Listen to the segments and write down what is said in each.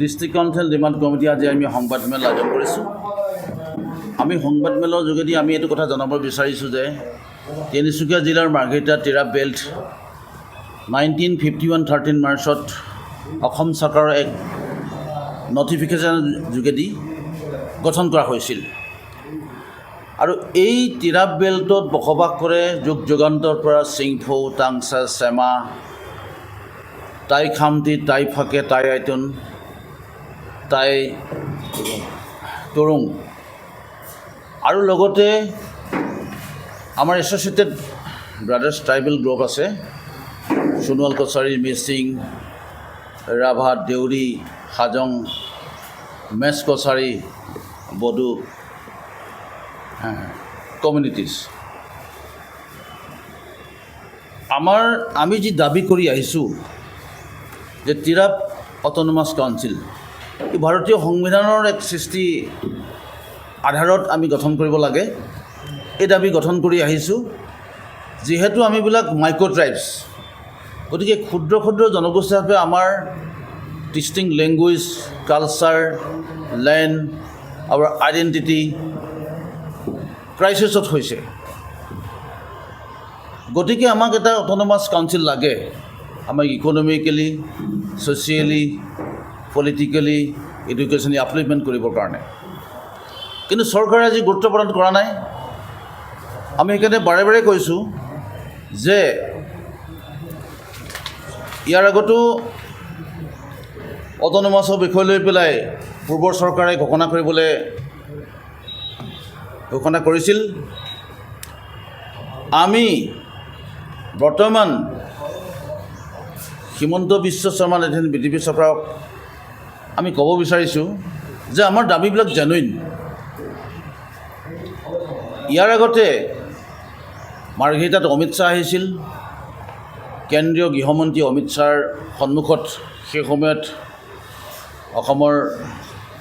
District council demand committee আজি আমি সংবাদমেল আয়োজন কৰিছোঁ। আমি সংবাদমেলৰ যোগেদি আমি এইটো কথা জনাব বিচাৰিছোঁ যে তিনিচুকীয়া জিলাৰ মাৰ্ঘেৰিটা টিৰাপ বেল্ট 1951 মাৰ্চত অসম চৰকাৰৰ এক নটিফিকেশ্যনৰ যোগেদি গঠন কৰা হৈছিল আৰু এই টিৰাপ বেল্টত বসবাস কৰে যুগ যুগান্তৰ পৰা চিংফৌ, টাংচা, চেমা, টাই খামতি, টাই ফাকে, টাই আইটুন, টাই টৰুং আৰু লগতে আমাৰ এছ'চিয়েটেড ব্ৰাদাৰ্ছ ট্ৰাইবেল গ্ৰুপ আছে, সোণোৱাল কছাৰী, মিচিং, ৰাভা, দেউৰী, হাজং, মেচ কছাৰী, বড়ো কমিউনিটিজ। আমি যি দাবী কৰি আহিছোঁ যে টিৰাপ অট'নমাছ কাউন্সিল এই ভাৰতীয় সংবিধানৰ এক সৃষ্টি আধাৰত আমি গঠন কৰিব লাগে। এই দাবী গঠন কৰি আহিছোঁ যিহেতু আমিবিলাক মাইক্ৰ' ট্ৰাইবছ, গতিকে ক্ষুদ্ৰ ক্ষুদ্ৰ জনগোষ্ঠী হিচাপে আমাৰ distinct language, culture, land, our identity ক্ৰাইচিছত হৈছে। গতিকে আমাক এটা অট'নমাছ কাউন্সিল লাগে, আমাক economically, socially, politically, educationally upliftment কৰিবৰ কাৰণে। কিন্তু চৰকাৰে আজি গুৰুত্ব প্ৰদান কৰা নাই। আমি সেইকাৰণে বাৰে বাৰে কৈছোঁ যে ইয়াৰ আগতো অট'নমাছৰ বিষয় লৈ পেলাই পূৰ্বৰ চৰকাৰে ঘোষণা কৰিছিল। আমি বৰ্তমান হিমন্ত বিশ্ব শৰ্মা নেতৃত্বাধীন বিজেপি চৰকাৰক আমি ক'ব বিচাৰিছোঁ যে আমাৰ দাবীবিলাক জেনুইন। ইয়াৰ আগতে মাৰ্ঘেৰিটাত অমিত শ্বাহ আহিছিল, কেন্দ্ৰীয় গৃহমন্ত্ৰী অমিত শ্বাহৰ সন্মুখত সেই সময়ত অসমৰ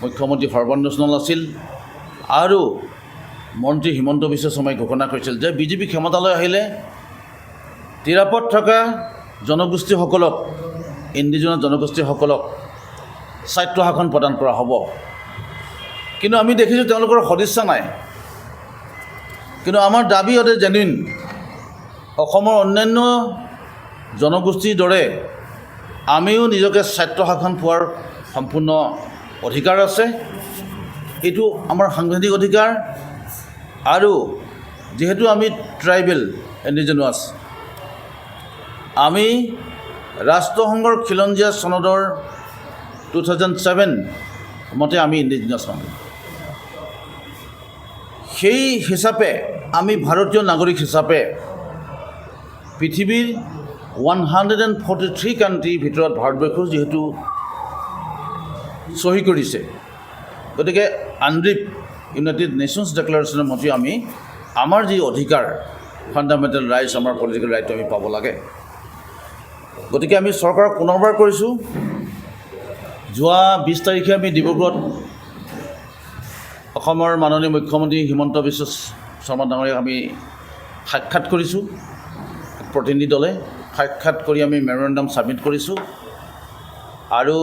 মুখ্যমন্ত্ৰী সৰ্বানন্দ সোণোৱাল আছিল আৰু মন্ত্ৰী হিমন্ত বিশ্ব শৰ্মাই ঘোষণা কৰিছিল যে বিজেপি ক্ষমতালৈ আহিলে টিৰাপত থকা জনগোষ্ঠীসকলক, ইণ্ডিজিনাছ জনগোষ্ঠীসকলক স্বায়ত্তশাসন প্ৰদান কৰা হ'ব। কিন্তু আমি দেখিছোঁ তেওঁলোকৰ সদিচ্ছা নাই। কিন্তু আমাৰ দাবী অতি জেনুইন। অসমৰ অন্যান্য জনগোষ্ঠীৰ দৰে আমিও নিজকে স্বায়ত্তশাসন পোৱাৰ সম্পূৰ্ণ অধিকাৰ আছে। এইটো আমাৰ সাংবিধানিক অধিকাৰ আৰু যিহেতু আমি ট্ৰাইবেল ইণ্ডিজিনাছ, আমি ৰাষ্ট্ৰসংঘৰ খিলঞ্জীয়া চনদৰ 2007 মতে আমি ইণ্ডিজিনাছ মানুহ। সেই হিচাপে আমি ভাৰতীয় নাগৰিক হিচাপে পৃথিৱীৰ 143 কাণ্ট্ৰিৰ ভিতৰত ভাৰতবৰ্ষও যিহেতু চহী কৰিছে, গতিকে আনৰিপ ইউনাইটেড নেশ্যনছ ডিক্লেৰেশ্যনৰ মতে আমি আমাৰ যি অধিকাৰ, ফাণ্ডামেণ্টেল ৰাইটছ, আমাৰ পলিটিকেল ৰাইটটো আমি পাব লাগে। গতিকে আমি চৰকাৰক পুনৰবাৰ কৰিছোঁ, যোৱা 20 তাৰিখে আমি ডিব্ৰুগড়ত অসমৰ মাননীয় মুখ্যমন্ত্ৰী হিমন্ত বিশ্ব শৰ্মা ডাঙৰীয়াক আমি সাক্ষাৎ কৰিছোঁ। প্ৰতিনিধি দলে সাক্ষাৎ কৰি আমি মেমৰেণ্ডাম ছাবমিট কৰিছোঁ আৰু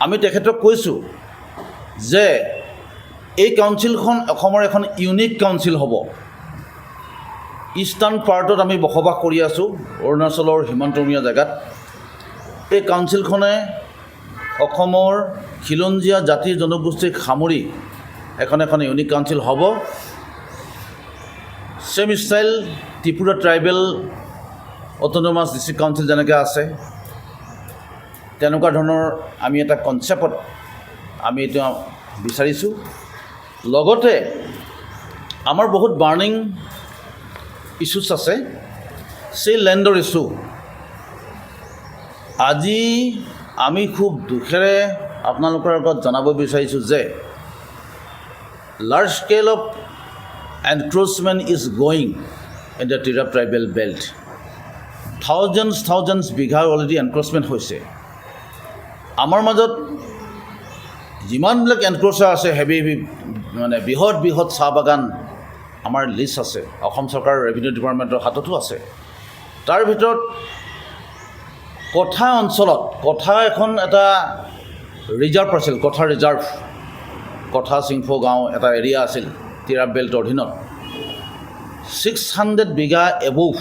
আমি তেখেতক কৈছোঁ যে এই কাউন্সিলখন অসমৰ এখন ইউনিক কাউন্সিল হ'ব। ইষ্টাৰ্ণ পাৰ্টত আমি বসবাস কৰি আছোঁ, অৰুণাচলৰ সীমান্তমীয়া জেগাত। এই কাউন্সিলখনে অসমৰ খিলঞ্জীয়া জাতি জনগোষ্ঠীক সামৰি এখন ইউনিক কাউন্সিল হ'ব। Same style Tripura tribal autonomous district council যেনেকৈ আছে, তেনেকুৱা ধৰণৰ আমি এটা কনচেপ্টত আমি এতিয়া বিচাৰিছোঁ। লগতে আমাৰ বহুত বাৰ্ণিং ইছ্যুছ আছে, সেই লেণ্ডৰ ইছ্যু। আজি আমি খুব দুখেৰে আপোনালোকৰ আগত জনাব বিচাৰিছোঁ যে large scale of encroachment is going in the Tirap tribal belt. Thousands বিঘা অলৰেডি এনক্ৰ'চমেণ্ট হৈছে। আমাৰ মাজত যিমানবিলাক এনক্ৰ'চাৰ আছে, হেভি মানে বৃহৎ চাহ বাগান আমাৰ লিষ্ট আছে, অসম চৰকাৰৰ ৰেভিনিউ ডিপাৰ্টমেণ্টৰ হাততো আছে। তাৰ ভিতৰত কথা অঞ্চলত কথা এখন এটা ৰিজাৰ্ভ আছিল, কথা ৰিজাৰ্ভ, কথা চিংফো গাঁও এটা এৰিয়া আছিল টিৰাপ বেল্টৰ অধীনত 600 বিঘা এবভ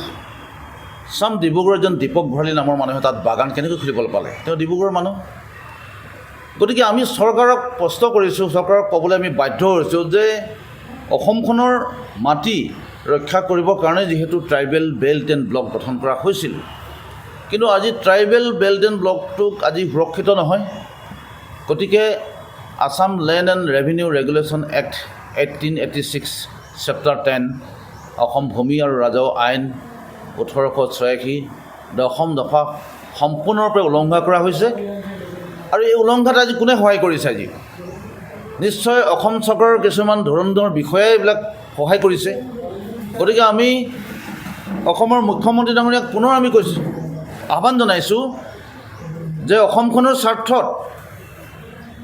চাম ডিব্ৰুগড়ৰ এজন দীপক ভৰালী নামৰ মানুহে তাত বাগান কেনেকৈ খুলিবলৈ পালে, তেওঁ ডিব্ৰুগড়ৰ মানুহ। গতিকে আমি চৰকাৰক প্ৰশ্ন কৰিছোঁ, চৰকাৰক ক'বলৈ আমি বাধ্য হৈছোঁ যে অসমখনৰ মাটি ৰক্ষা কৰিবৰ কাৰণে যিহেতু ট্ৰাইবেল বেল্ট এণ্ড ব্লক গঠন কৰা হৈছিল, কিন্তু আজি ট্ৰাইবেল বেল্ট এণ্ড ব্লকটোক আজি সুৰক্ষিত নহয়। গতিকে Assam land and revenue regulation act 1886 chapter 10 Assam ভূমি আৰু ৰাজহ আইন 1886 দশম দফা সম্পূৰ্ণৰূপে উলংঘা কৰা হৈছে। আৰু এই উলংঘাত আজি কোনে সহায় কৰিছে? আজি নিশ্চয় অসম চৰকাৰৰ কিছুমান ধুৰন্ধৰ বিষয়াই এইবিলাক সহায় কৰিছে। গতিকে আমি অসমৰ মুখ্যমন্ত্ৰী ডাঙৰীয়াক পুনৰ আমি কৈছোঁ, আহ্বান জনাইছোঁ যে অসমখনৰ স্বাৰ্থত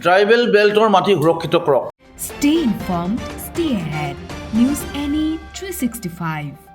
ট্ৰাইবেল বেল্টৰ মাটি সুৰক্ষিত কৰক। Stay informed, stay ahead. News NE 365.